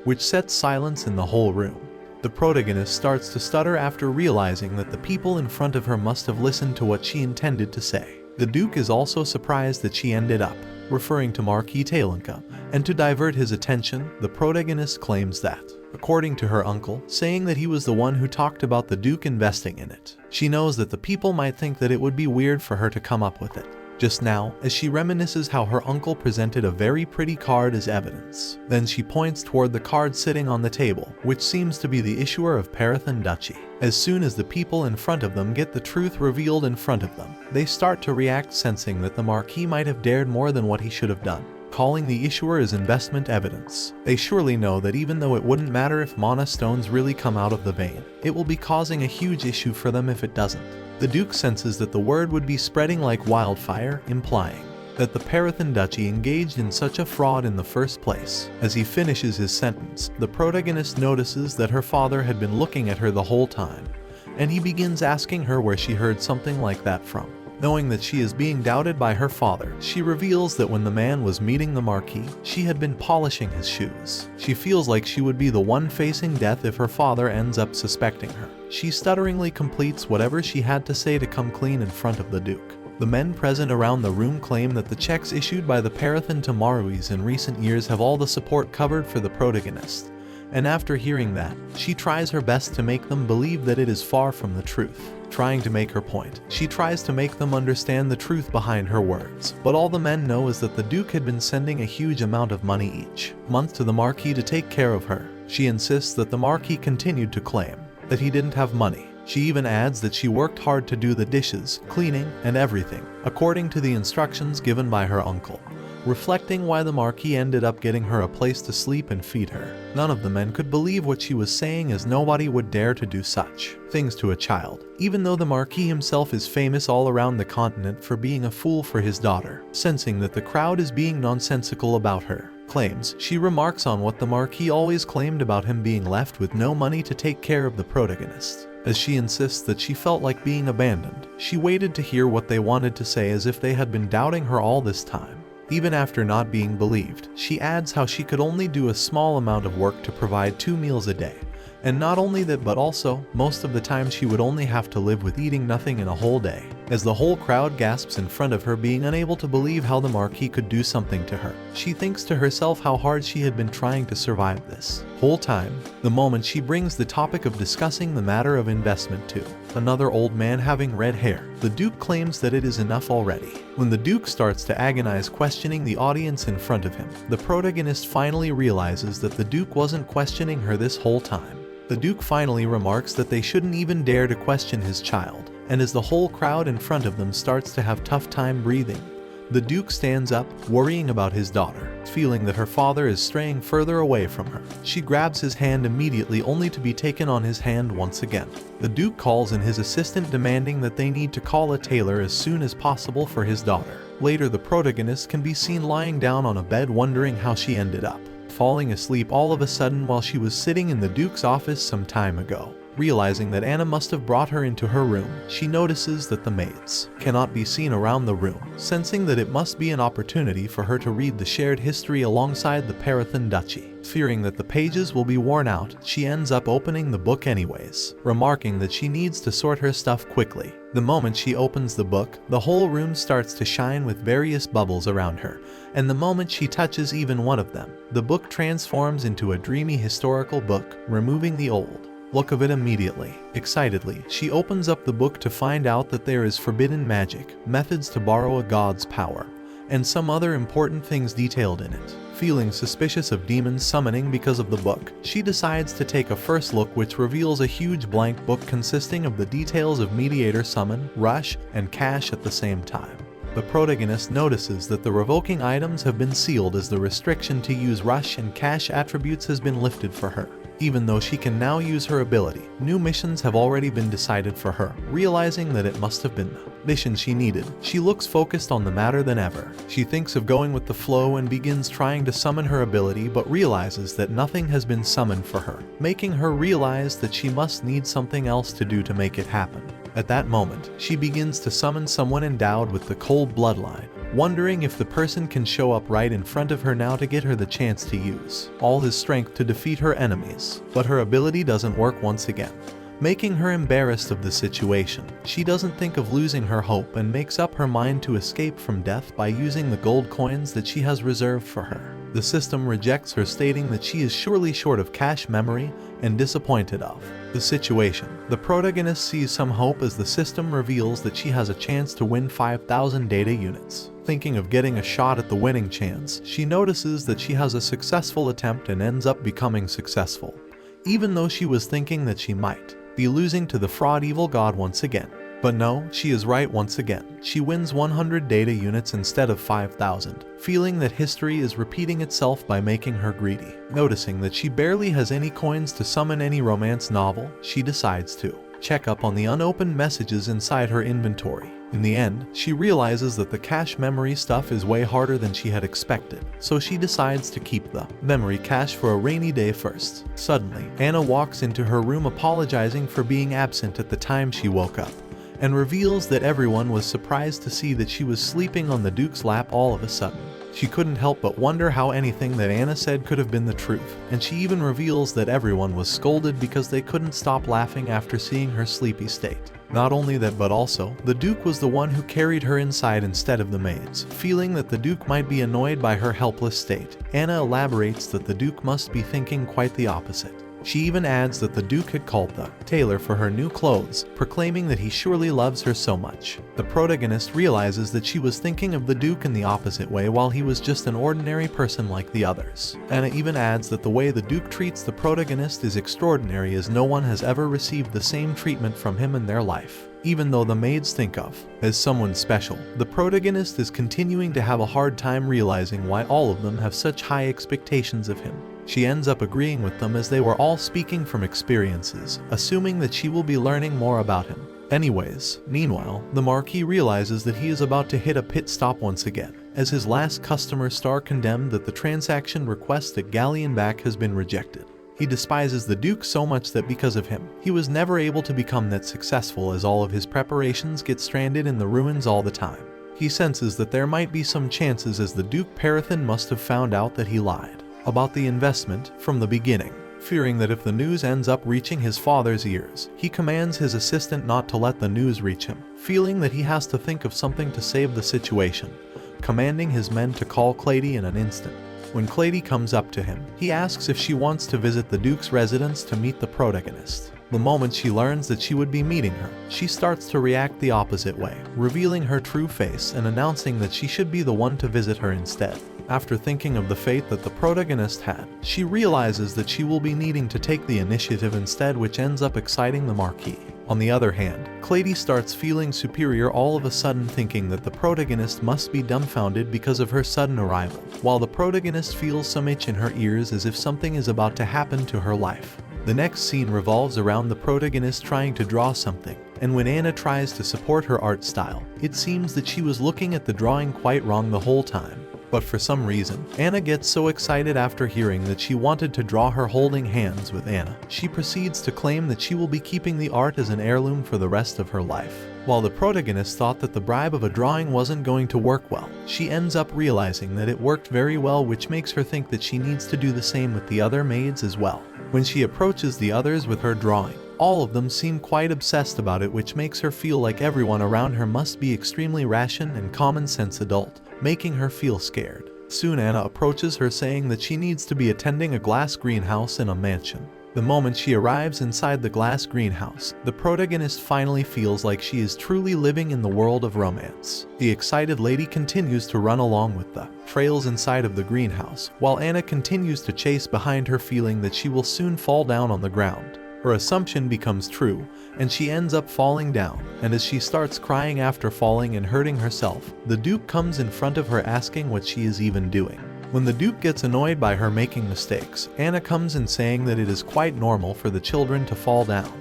which sets silence in the whole room. The protagonist starts to stutter after realizing that the people in front of her must have listened to what she intended to say. The Duke is also surprised that she ended up referring to Marquis Talinka, and to divert his attention, the protagonist claims that, according to her uncle, saying that he was the one who talked about the Duke investing in it. She knows that the people might think that it would be weird for her to come up with it. Just now, as she reminisces how her uncle presented a very pretty card as evidence. Then she points toward the card sitting on the table, which seems to be the issuer of Parathon Duchy. As soon as the people in front of them get the truth revealed in front of them, they start to react, sensing that the Marquis might have dared more than what he should have done, calling the issuer as investment evidence. They surely know that even though it wouldn't matter if Mana Stones really come out of the vein, it will be causing a huge issue for them if it doesn't. The Duke senses that the word would be spreading like wildfire, implying that the Parathon Duchy engaged in such a fraud in the first place. As he finishes his sentence, the protagonist notices that her father had been looking at her the whole time, and he begins asking her where she heard something like that from. Knowing that she is being doubted by her father, she reveals that when the man was meeting the Marquis, she had been polishing his shoes. She feels like she would be the one facing death if her father ends up suspecting her. She stutteringly completes whatever she had to say to come clean in front of the Duke. The men present around the room claim that the checks issued by the Parathon to Maruis in recent years have all the support covered for the protagonist. And after hearing that, she tries her best to make them believe that it is far from the truth. Trying to make her point, she tries to make them understand the truth behind her words. But all the men know is that the Duke had been sending a huge amount of money each month to the Marquis to take care of her. She insists that the Marquis continued to claim that he didn't have money. She even adds that she worked hard to do the dishes, cleaning, and everything, according to the instructions given by her uncle. reflecting why the Marquis ended up getting her a place to sleep and feed her. None of the men could believe what she was saying, as nobody would dare to do such things to a child, even though the Marquis himself is famous all around the continent for being a fool for his daughter. Sensing that the crowd is being nonsensical about her claims, she remarks on what the Marquis always claimed about him being left with no money to take care of the protagonist. As she insists that she felt like being abandoned, she waited to hear what they wanted to say, as if they had been doubting her all this time. Even after not being believed, she adds how she could only do a small amount of work to provide 2 meals a day. And not only that, but also, most of the time she would only have to live with eating nothing in a whole day. As the whole crowd gasps in front of her, being unable to believe how the Marquis could do something to her, she thinks to herself how hard she had been trying to survive this whole time. The moment she brings the topic of discussing the matter of investment to another old man having red hair, the Duke claims that it is enough already. When the Duke starts to agonize, questioning the audience in front of him, the protagonist finally realizes that the Duke wasn't questioning her this whole time. The Duke finally remarks that they shouldn't even dare to question his child, and as the whole crowd in front of them starts to have tough time breathing, the Duke stands up, worrying about his daughter. Feeling that her father is straying further away from her, she grabs his hand immediately, only to be taken on his hand once again. The Duke calls in his assistant, demanding that they need to call a tailor as soon as possible for his daughter. Later, the protagonist can be seen lying down on a bed, wondering how she ended up falling asleep all of a sudden while she was sitting in the Duke's office some time ago. Realizing that Anna must have brought her into her room, she notices that the maids cannot be seen around the room. Sensing that it must be an opportunity for her to read the shared history alongside the Parathan Duchy. Fearing that the pages will be worn out, she ends up opening the book anyways, remarking that she needs to sort her stuff quickly. The moment she opens the book, the whole room starts to shine with various bubbles around her, and the moment she touches even one of them, the book transforms into a dreamy historical book, removing the old look of it immediately. Excitedly, she opens up the book to find out that there is forbidden magic, methods to borrow a god's power, and some other important things detailed in it. Feeling suspicious of demons summoning because of the book, she decides to take a first look, which reveals a huge blank book consisting of the details of mediator, summon, rush, and cash at the same time. The protagonist notices that the revoking items have been sealed, as the restriction to use rush and cash attributes has been lifted for her. Even though she can now use her ability, new missions have already been decided for her. Realizing that it must have been the mission she needed, she looks focused on the matter than ever. She thinks of going with the flow and begins trying to summon her ability, but realizes that nothing has been summoned for her, making her realize that she must need something else to do to make it happen. At that moment, she begins to summon someone endowed with the cold bloodline, wondering if the person can show up right in front of her now to get her the chance to use all his strength to defeat her enemies. But her ability doesn't work once again, making her embarrassed of the situation. She doesn't think of losing her hope and makes up her mind to escape from death by using the gold coins that she has reserved for her. The system rejects her, stating that she is surely short of cache memory and disappointed of the situation. The protagonist sees some hope as the system reveals that she has a chance to win 5,000 data units. Thinking of getting a shot at the winning chance, she notices that she has a successful attempt and ends up becoming successful, even though she was thinking that she might be losing to the fraud evil god once again. But no, she is right once again. She wins 100 data units instead of 5,000, feeling that history is repeating itself by making her greedy. Noticing that she barely has any coins to summon any romance novel, she decides to check up on the unopened messages inside her inventory. In the end, she realizes that the cache memory stuff is way harder than she had expected, so she decides to keep the memory cache for a rainy day first. Suddenly, Anna walks into her room, apologizing for being absent at the time she woke up, and reveals that everyone was surprised to see that she was sleeping on the Duke's lap all of a sudden. She couldn't help but wonder how anything that Anna said could have been the truth, and she even reveals that everyone was scolded because they couldn't stop laughing after seeing her sleepy state. Not only that, but also, the Duke was the one who carried her inside instead of the maids. Feeling that the Duke might be annoyed by her helpless state, Anna elaborates that the Duke must be thinking quite the opposite. She even adds that the Duke had called the tailor for her new clothes, proclaiming that he surely loves her so much. The protagonist realizes that she was thinking of the Duke in the opposite way while he was just an ordinary person like the others. Anna even adds that the way the Duke treats the protagonist is extraordinary, as no one has ever received the same treatment from him in their life. Even though the maids think of as someone special, the protagonist is continuing to have a hard time realizing why all of them have such high expectations of him. She ends up agreeing with them as they were all speaking from experiences, assuming that she will be learning more about him. Anyways, meanwhile, the Marquis realizes that he is about to hit a pit stop once again, as his last customer Star condemned that the transaction request at Galleonback has been rejected. He despises the Duke so much that because of him, he was never able to become that successful, as all of his preparations get stranded in the ruins all the time. He senses that there might be some chances, as the Duke Parathin must have found out that he lied about the investment from the beginning. Fearing that if the news ends up reaching his father's ears, he commands his assistant not to let the news reach him, feeling that he has to think of something to save the situation, commanding his men to call Clady in an instant. When Clady comes up to him, he asks if she wants to visit the Duke's residence to meet the protagonist. The moment she learns that she would be meeting her, she starts to react the opposite way, revealing her true face and announcing that she should be the one to visit her instead. After thinking of the fate that the protagonist had, she realizes that she will be needing to take the initiative instead, which ends up exciting the Marquis. On the other hand, Clady starts feeling superior all of a sudden, thinking that the protagonist must be dumbfounded because of her sudden arrival, while the protagonist feels some itch in her ears as if something is about to happen to her life. The next scene revolves around the protagonist trying to draw something, and when Anna tries to support her art style, it seems that she was looking at the drawing quite wrong the whole time. But for some reason, Anna gets so excited after hearing that she wanted to draw her holding hands with Anna. She proceeds to claim that she will be keeping the art as an heirloom for the rest of her life. While the protagonist thought that the bribe of a drawing wasn't going to work well, she ends up realizing that it worked very well, which makes her think that she needs to do the same with the other maids as well. When she approaches the others with her drawing, all of them seem quite obsessed about it, which makes her feel like everyone around her must be extremely rational and common sense adult, making her feel scared. Soon Anna approaches her, saying that she needs to be attending a glass greenhouse in a mansion. The moment she arrives inside the glass greenhouse, the protagonist finally feels like she is truly living in the world of romance. The excited lady continues to run along with the trails inside of the greenhouse, while Anna continues to chase behind her, feeling that she will soon fall down on the ground. Her assumption becomes true, and she ends up falling down, and as she starts crying after falling and hurting herself, the Duke comes in front of her asking what she is even doing. When the Duke gets annoyed by her making mistakes, Anna comes in saying that it is quite normal for the children to fall down,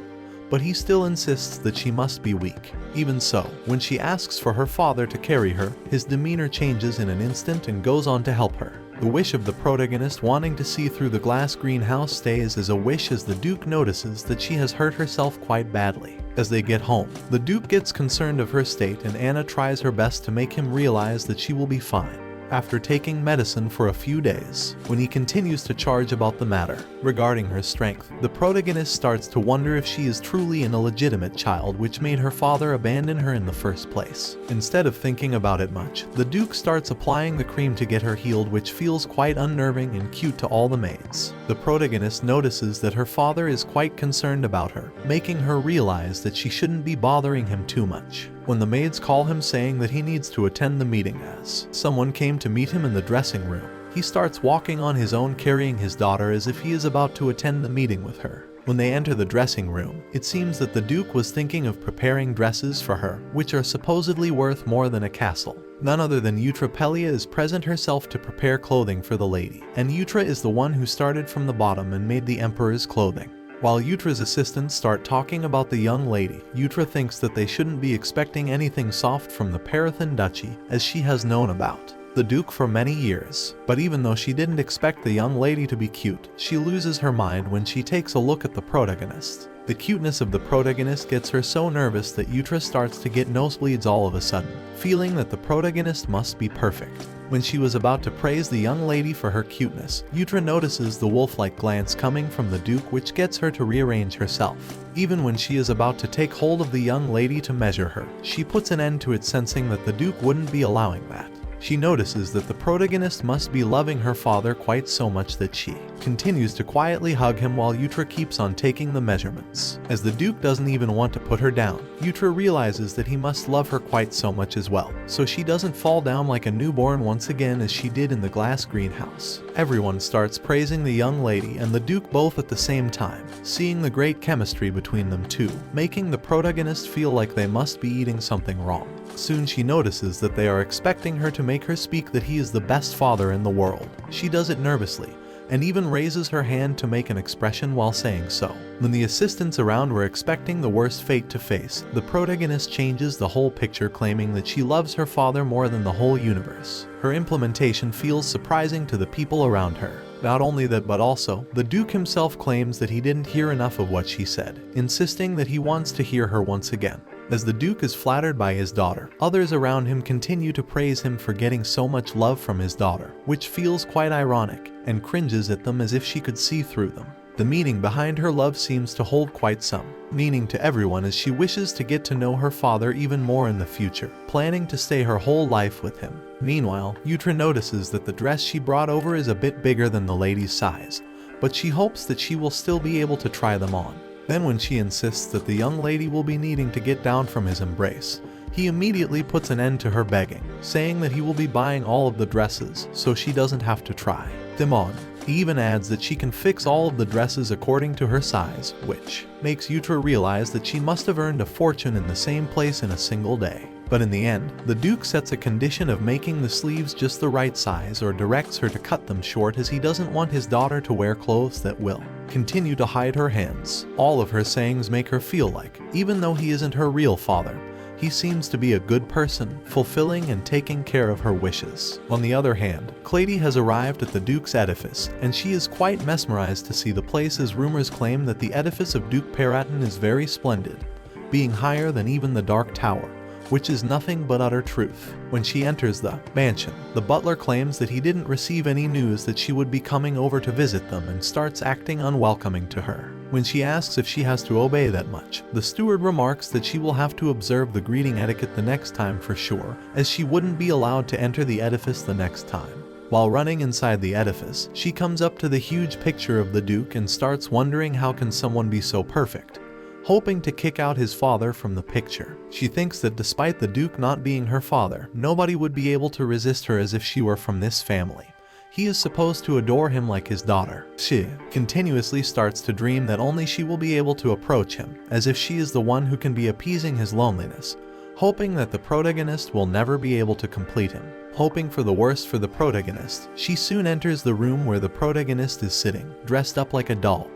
but he still insists that she must be weak. Even so, when she asks for her father to carry her, his demeanor changes in an instant and goes on to help her. The wish of the protagonist wanting to see through the glass greenhouse stays as a wish, as the Duke notices that she has hurt herself quite badly. As they get home, the Duke gets concerned of her state, and Anna tries her best to make him realize that she will be fine. After taking medicine for a few days, when he continues to charge about the matter regarding her strength, the protagonist starts to wonder if she is truly an illegitimate child, which made her father abandon her in the first place. Instead of thinking about it much, the Duke starts applying the cream to get her healed, which feels quite unnerving and cute to all the maids. The protagonist notices that her father is quite concerned about her, making her realize that she shouldn't be bothering him too much. When the maids call him, saying that he needs to attend the meeting as someone came to meet him in the dressing room, he starts walking on his own, carrying his daughter as if he is about to attend the meeting with her. When they enter the dressing room, it seems that the Duke was thinking of preparing dresses for her, which are supposedly worth more than a castle. None other than Eutrapelia is present herself to prepare clothing for the lady, and Eutra is the one who started from the bottom and made the emperor's clothing. While Eutra's assistants start talking about the young lady, Eutra thinks that they shouldn't be expecting anything soft from the Parathin Duchy, as she has known about the Duke for many years. But even though she didn't expect the young lady to be cute, she loses her mind when she takes a look at the protagonist. The cuteness of the protagonist gets her so nervous that Eutra starts to get nosebleeds all of a sudden, feeling that the protagonist must be perfect. When she was about to praise the young lady for her cuteness, Eutra notices the wolf-like glance coming from the Duke, which gets her to rearrange herself. Even when she is about to take hold of the young lady to measure her, she puts an end to it, sensing that the Duke wouldn't be allowing that. She notices that the protagonist must be loving her father quite so much that she continues to quietly hug him while Yutra keeps on taking the measurements. As the Duke doesn't even want to put her down, Yutra realizes that he must love her quite so much as well, so she doesn't fall down like a newborn once again as she did in the glass greenhouse. Everyone starts praising the young lady and the Duke both at the same time, seeing the great chemistry between them two, making the protagonist feel like they must be eating something wrong. Soon she notices that they are expecting her to make her speak that he is the best father in the world. She does it nervously, and even raises her hand to make an expression while saying so. When the assistants around were expecting the worst fate to face, the protagonist changes the whole picture, claiming that she loves her father more than the whole universe. Her implementation feels surprising to the people around her. Not only that, but also, the Duke himself claims that he didn't hear enough of what she said, insisting that he wants to hear her once again. As the Duke is flattered by his daughter, others around him continue to praise him for getting so much love from his daughter, which feels quite ironic, and cringes at them as if she could see through them. The meaning behind her love seems to hold quite some meaning to everyone, as she wishes to get to know her father even more in the future, planning to stay her whole life with him. Meanwhile, Yutra notices that the dress she brought over is a bit bigger than the lady's size, but she hopes that she will still be able to try them on. Then when she insists that the young lady will be needing to get down from his embrace, he immediately puts an end to her begging, saying that he will be buying all of the dresses so she doesn't have to try them on. He even adds that she can fix all of the dresses according to her size, which makes Yutra realize that she must have earned a fortune in the same place in a single day. But in the end, the Duke sets a condition of making the sleeves just the right size, or directs her to cut them short, as he doesn't want his daughter to wear clothes that will continue to hide her hands. All of her sayings make her feel like, even though he isn't her real father, he seems to be a good person, fulfilling and taking care of her wishes. On the other hand, Clady has arrived at the Duke's edifice, and she is quite mesmerized to see the place, as rumors claim that the edifice of Duke Paraton is very splendid, being higher than even the Dark Tower, which is nothing but utter truth. When she enters the mansion, the butler claims that he didn't receive any news that she would be coming over to visit them, and starts acting unwelcoming to her. When she asks if she has to obey that much, the steward remarks that she will have to observe the greeting etiquette the next time for sure, as she wouldn't be allowed to enter the edifice the next time. While running inside the edifice, she comes up to the huge picture of the Duke and starts wondering how can someone be so perfect, hoping to kick out his father from the picture. She thinks that despite the Duke not being her father, nobody would be able to resist her as if she were from this family. He is supposed to adore him like his daughter. She continuously starts to dream that only she will be able to approach him, as if she is the one who can be appeasing his loneliness, hoping that the protagonist will never be able to complete him. Hoping for the worst for the protagonist, she soon enters the room where the protagonist is sitting, dressed up like a doll,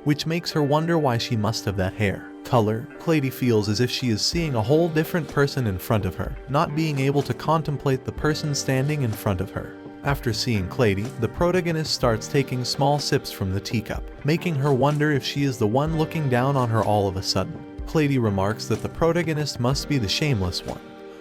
which makes her wonder why she must have that hair color. Clady feels as if she is seeing a whole different person in front of her, not being able to contemplate the person standing in front of her. After seeing Clady, the protagonist starts taking small sips from the teacup, making her wonder if she is the one looking down on her all of a sudden. Clady remarks that the protagonist must be the shameless one,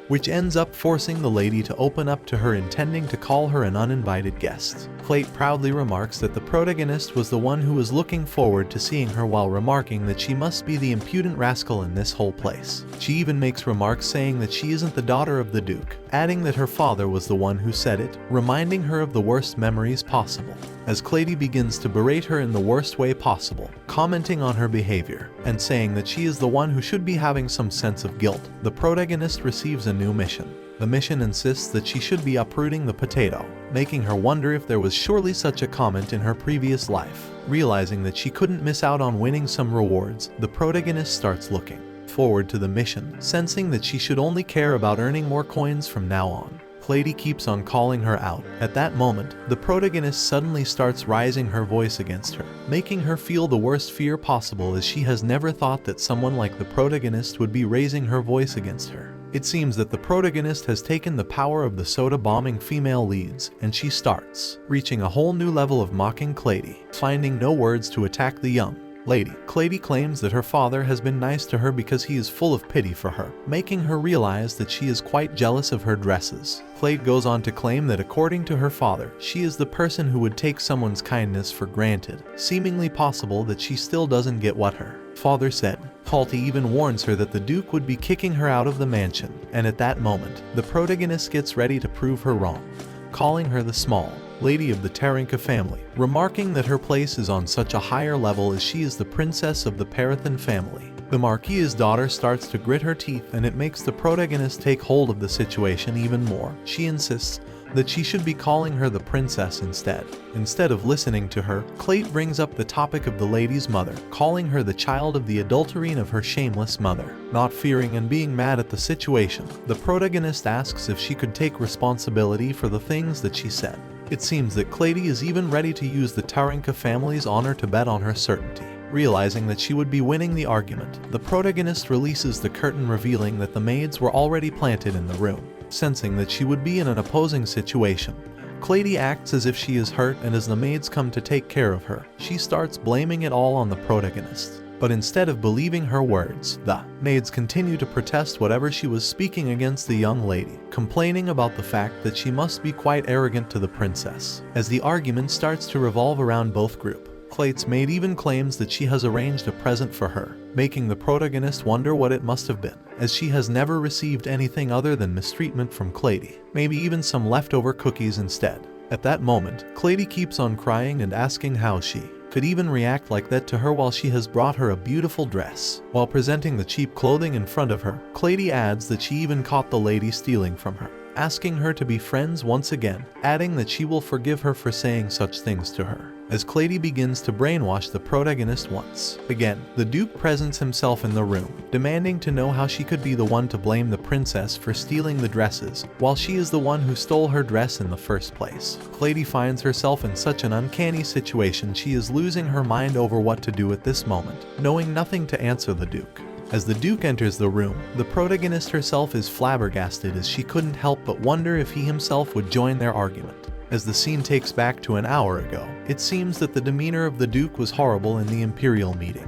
which ends up forcing the lady to open up to her, intending to call her an uninvited guest. Clate proudly remarks that the protagonist was the one who was looking forward to seeing her, while remarking that she must be the impudent rascal in this whole place. She even makes remarks saying that she isn't the daughter of the Duke, adding that her father was the one who said it, reminding her of the worst memories possible. As Clady begins to berate her in the worst way possible, commenting on her behavior, and saying that she is the one who should be having some sense of guilt, the protagonist receives a new mission. The mission insists that she should be uprooting the potato, making her wonder if there was surely such a comment in her previous life. Realizing that she couldn't miss out on winning some rewards, the protagonist starts looking forward to the mission, sensing that she should only care about earning more coins from now on. Clady keeps on calling her out. At that moment, the protagonist suddenly starts raising her voice against her, making her feel the worst fear possible, as she has never thought that someone like the protagonist would be raising her voice against her. It seems that the protagonist has taken the power of the soda bombing female leads, and she starts reaching a whole new level of mocking Clady, finding no words to attack the young lady. Clady claims that her father has been nice to her because he is full of pity for her, making her realize that she is quite jealous of her dresses. Clade goes on to claim that according to her father, she is the person who would take someone's kindness for granted, seemingly possible that she still doesn't get what her father said. Halty even warns her that the Duke would be kicking her out of the mansion, and at that moment, the protagonist gets ready to prove her wrong, calling her the small lady of the Tarinka family, remarking that her place is on such a higher level as she is the princess of the Parathan family. The Marquis's daughter starts to grit her teeth, and it makes the protagonist take hold of the situation even more. She insists that she should be calling her the princess instead. Instead of listening to her, Clayt brings up the topic of the lady's mother, calling her the child of the adulterine of her shameless mother. Not fearing and being mad at the situation, the protagonist asks if she could take responsibility for the things that she said. It seems that Clayt is even ready to use the Tarinka family's honor to bet on her certainty. Realizing that she would be winning the argument, the protagonist releases the curtain, revealing that the maids were already planted in the room. Sensing that she would be in an opposing situation, Clayt acts as if she is hurt, and as the maids come to take care of her, she starts blaming it all on the protagonist. But instead of believing her words, the maids continue to protest whatever she was speaking against the young lady, complaining about the fact that she must be quite arrogant to the princess. As the argument starts to revolve around both groups, Clayt's maid even claims that she has arranged a present for her, making the protagonist wonder what it must have been, as she has never received anything other than mistreatment from Clayt, maybe even some leftover cookies instead. At that moment, Clayt keeps on crying and asking how she could even react like that to her while she has brought her a beautiful dress. While presenting the cheap clothing in front of her, Clayt adds that she even caught the lady stealing from her, asking her to be friends once again, adding that she will forgive her for saying such things to her. As Clayt begins to brainwash the protagonist once again, the Duke presents himself in the room, demanding to know how she could be the one to blame the princess for stealing the dresses, while she is the one who stole her dress in the first place. Clayt finds herself in such an uncanny situation, she is losing her mind over what to do at this moment, knowing nothing to answer the Duke. As the Duke enters the room, the protagonist herself is flabbergasted, as she couldn't help but wonder if he himself would join their argument. As the scene takes back to an hour ago, it seems that the demeanor of the Duke was horrible in the Imperial meeting,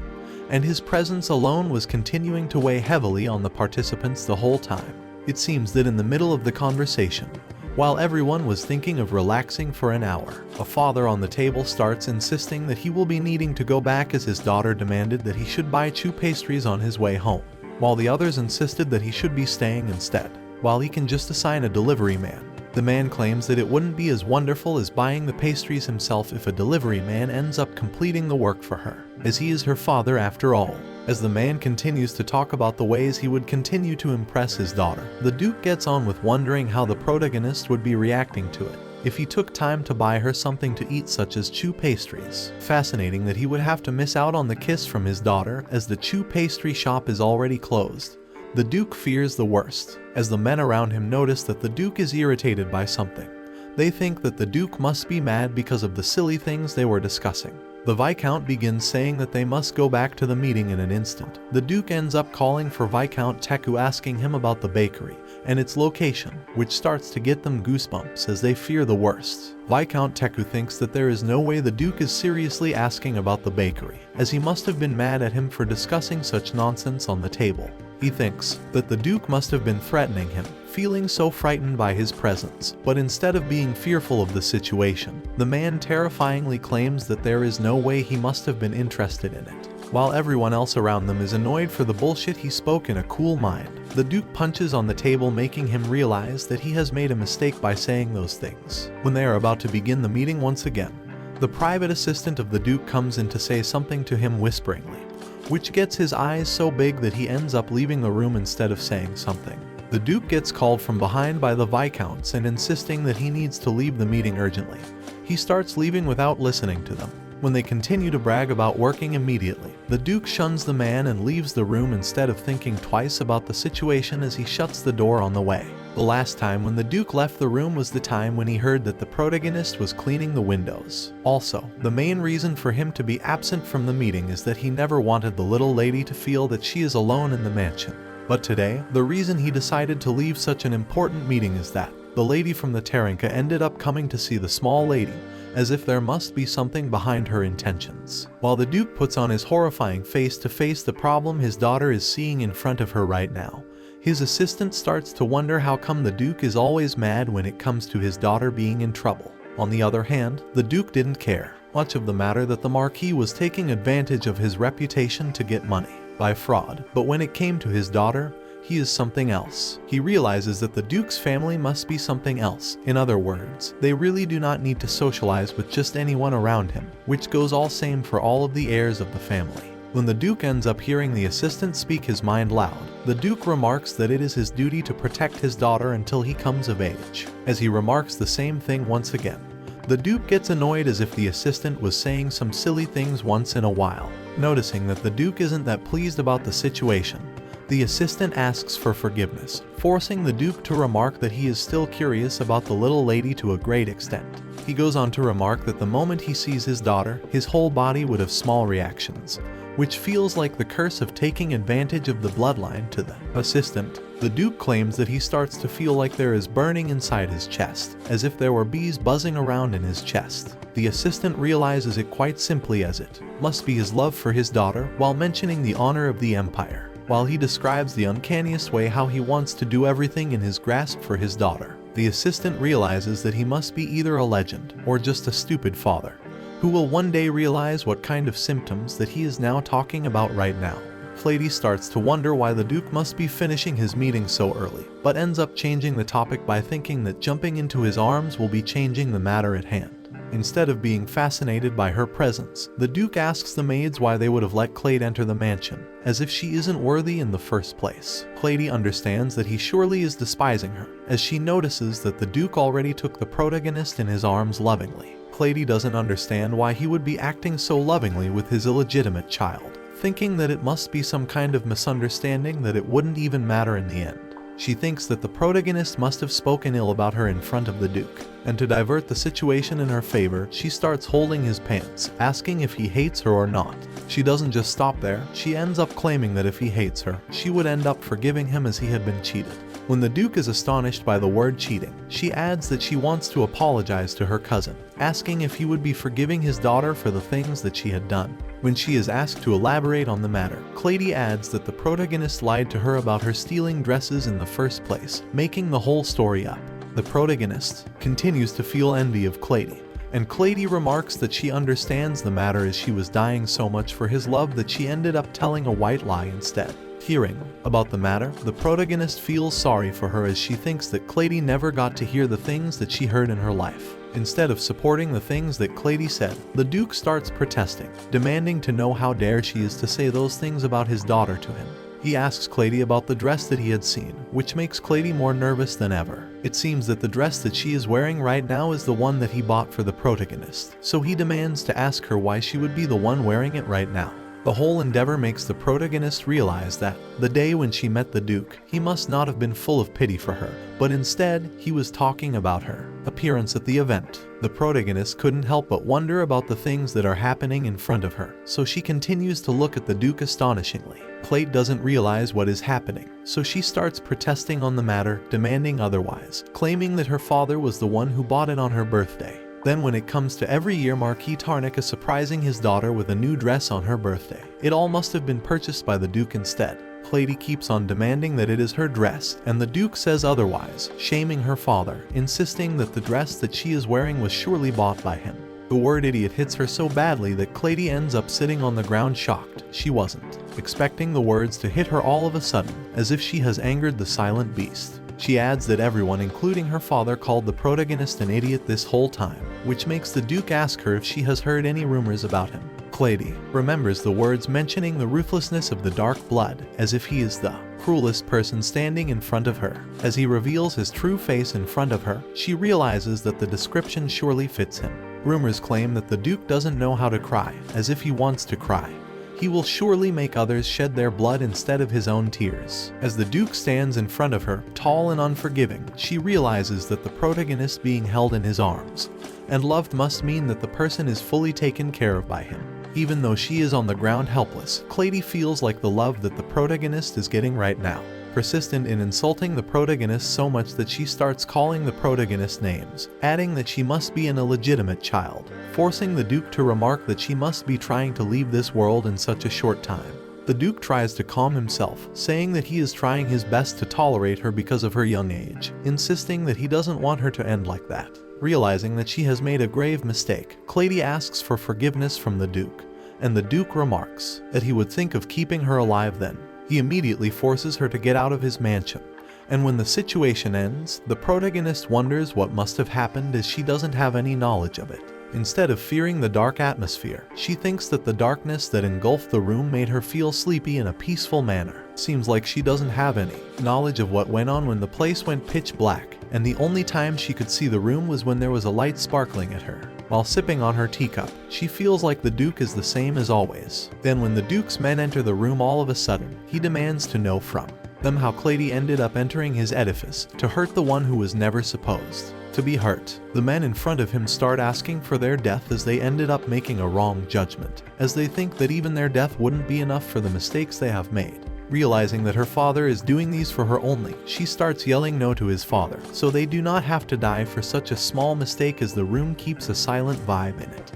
and his presence alone was continuing to weigh heavily on the participants the whole time. It seems that in the middle of the conversation, while everyone was thinking of relaxing for an hour, a father on the table starts insisting that he will be needing to go back, as his daughter demanded that he should buy 2 pastries on his way home, while the others insisted that he should be staying instead, while he can just assign a delivery man. The man claims that it wouldn't be as wonderful as buying the pastries himself if a delivery man ends up completing the work for her, as he is her father after all. As the man continues to talk about the ways he would continue to impress his daughter, the Duke gets on with wondering how the protagonist would be reacting to it if he took time to buy her something to eat, such as chew pastries. Fascinating that he would have to miss out on the kiss from his daughter, as the chew pastry shop is already closed. The Duke fears the worst, as the men around him notice that the Duke is irritated by something. They think that the Duke must be mad because of the silly things they were discussing. The Viscount begins saying that they must go back to the meeting in an instant. The Duke ends up calling for Viscount Teku, asking him about the bakery and its location, which starts to get them goosebumps as they fear the worst. Viscount Teku thinks that there is no way the Duke is seriously asking about the bakery, as he must have been mad at him for discussing such nonsense on the table. He thinks that the Duke must have been threatening him, feeling so frightened by his presence, but instead of being fearful of the situation, the man terrifyingly claims that there is no way he must have been interested in it. While everyone else around them is annoyed for the bullshit he spoke in a cool mind, the Duke punches on the table, making him realize that he has made a mistake by saying those things. When they are about to begin the meeting once again, the private assistant of the Duke comes in to say something to him whisperingly, which gets his eyes so big that he ends up leaving the room instead of saying something. The Duke gets called from behind by the Viscounts and insisting that he needs to leave the meeting urgently. He starts leaving without listening to them. When they continue to brag about working immediately, the Duke shuns the man and leaves the room instead of thinking twice about the situation as he shuts the door on the way. The last time when the Duke left the room was the time when he heard that the protagonist was cleaning the windows. Also, the main reason for him to be absent from the meeting is that he never wanted the little lady to feel that she is alone in the mansion. But today, the reason he decided to leave such an important meeting is that the lady from the Tarinka ended up coming to see the small lady, as if there must be something behind her intentions. While the Duke puts on his horrifying face to face the problem his daughter is seeing in front of her right now, his assistant starts to wonder how come the Duke is always mad when it comes to his daughter being in trouble. On the other hand, the Duke didn't care much of the matter that the Marquis was taking advantage of his reputation to get money by fraud, but when it came to his daughter, he is something else. He realizes that the Duke's family must be something else. In other words, they really do not need to socialize with just anyone around him, which goes all same for all of the heirs of the family. When the Duke ends up hearing the assistant speak his mind loud, the Duke remarks that it is his duty to protect his daughter until he comes of age. As he remarks the same thing once again, the Duke gets annoyed as if the assistant was saying some silly things once in a while. Noticing that the Duke isn't that pleased about the situation, the assistant asks for forgiveness, forcing the Duke to remark that he is still curious about the little lady to a great extent. He goes on to remark that the moment he sees his daughter, his whole body would have small reactions, which feels like the curse of taking advantage of the bloodline to the assistant. The Duke claims that he starts to feel like there is burning inside his chest, as if there were bees buzzing around in his chest. The assistant realizes it quite simply as it must be his love for his daughter, while mentioning the honor of the empire, while he describes the uncanniest way how he wants to do everything in his grasp for his daughter. The assistant realizes that he must be either a legend or just a stupid father, who will one day realize what kind of symptoms that he is now talking about right now. Clady starts to wonder why the Duke must be finishing his meeting so early, but ends up changing the topic by thinking that jumping into his arms will be changing the matter at hand. Instead of being fascinated by her presence, the Duke asks the maids why they would have let Clade enter the mansion, as if she isn't worthy in the first place. Clady understands that he surely is despising her, as she notices that the Duke already took the protagonist in his arms lovingly. Clady doesn't understand why he would be acting so lovingly with his illegitimate child, thinking that it must be some kind of misunderstanding that it wouldn't even matter in the end. She thinks that the protagonist must have spoken ill about her in front of the Duke, and to divert the situation in her favor, she starts holding his pants, asking if he hates her or not. She doesn't just stop there, she ends up claiming that if he hates her, she would end up forgiving him as he had been cheated. When the Duke is astonished by the word cheating, she adds that she wants to apologize to her cousin, asking if he would be forgiving his daughter for the things that she had done. When she is asked to elaborate on the matter, Clady adds that the protagonist lied to her about her stealing dresses in the first place, making the whole story up. The protagonist continues to feel envy of Clady, and Clady remarks that she understands the matter as she was dying so much for his love that she ended up telling a white lie instead. Hearing about the matter, the protagonist feels sorry for her as she thinks that Clady never got to hear the things that she heard in her life. Instead of supporting the things that Clady said, the Duke starts protesting, demanding to know how dare she is to say those things about his daughter to him. He asks Clady about the dress that he had seen, which makes Clady more nervous than ever. It seems that the dress that she is wearing right now is the one that he bought for the protagonist, so he demands to ask her why she would be the one wearing it right now. The whole endeavor makes the protagonist realize that, the day when she met the Duke, he must not have been full of pity for her, but instead, he was talking about her appearance at the event. The protagonist couldn't help but wonder about the things that are happening in front of her, so she continues to look at the Duke astonishingly. Clade doesn't realize what is happening, so she starts protesting on the matter, demanding otherwise, claiming that her father was the one who bought it on her birthday. Then when it comes to every year Marquis Tarnica surprising his daughter with a new dress on her birthday, it all must have been purchased by the Duke instead. Clady keeps on demanding that it is her dress, and the Duke says otherwise, shaming her father, insisting that the dress that she is wearing was surely bought by him. The word idiot hits her so badly that Clady ends up sitting on the ground shocked. She wasn't expecting the words to hit her all of a sudden, as if she has angered the silent beast. She adds that everyone, including her father, called the protagonist an idiot this whole time, which makes the Duke ask her if she has heard any rumors about him. Clady remembers the words mentioning the ruthlessness of the dark blood, as if he is the cruelest person standing in front of her. As he reveals his true face in front of her, she realizes that the description surely fits him. Rumors claim that the Duke doesn't know how to cry, as if he wants to cry. He will surely make others shed their blood instead of his own tears. As the Duke stands in front of her, tall and unforgiving, she realizes that the protagonist being held in his arms and loved must mean that the person is fully taken care of by him. Even though she is on the ground helpless, Clady feels like the love that the protagonist is getting right now. Persistent in insulting the protagonist so much that she starts calling the protagonist names, adding that she must be an illegitimate child, forcing the Duke to remark that she must be trying to leave this world in such a short time. The Duke tries to calm himself, saying that he is trying his best to tolerate her because of her young age, insisting that he doesn't want her to end like that. Realizing that she has made a grave mistake, Clady asks for forgiveness from the Duke, and the Duke remarks that he would think of keeping her alive then. He immediately forces her to get out of his mansion. And when the situation ends, the protagonist wonders what must have happened as she doesn't have any knowledge of it. Instead of fearing the dark atmosphere, she thinks that the darkness that engulfed the room made her feel sleepy in a peaceful manner. Seems like she doesn't have any knowledge of what went on when the place went pitch black, and the only time she could see the room was when there was a light sparkling at her. While sipping on her teacup, she feels like the Duke is the same as always. Then when the Duke's men enter the room all of a sudden, he demands to know from them how Clady ended up entering his edifice to hurt the one who was never supposed to be hurt. The men in front of him start asking for their death as they ended up making a wrong judgment, as they think that even their death wouldn't be enough for the mistakes they have made. Realizing that her father is doing these for her only, she starts yelling no to his father, so they do not have to die for such a small mistake as the room keeps a silent vibe in it.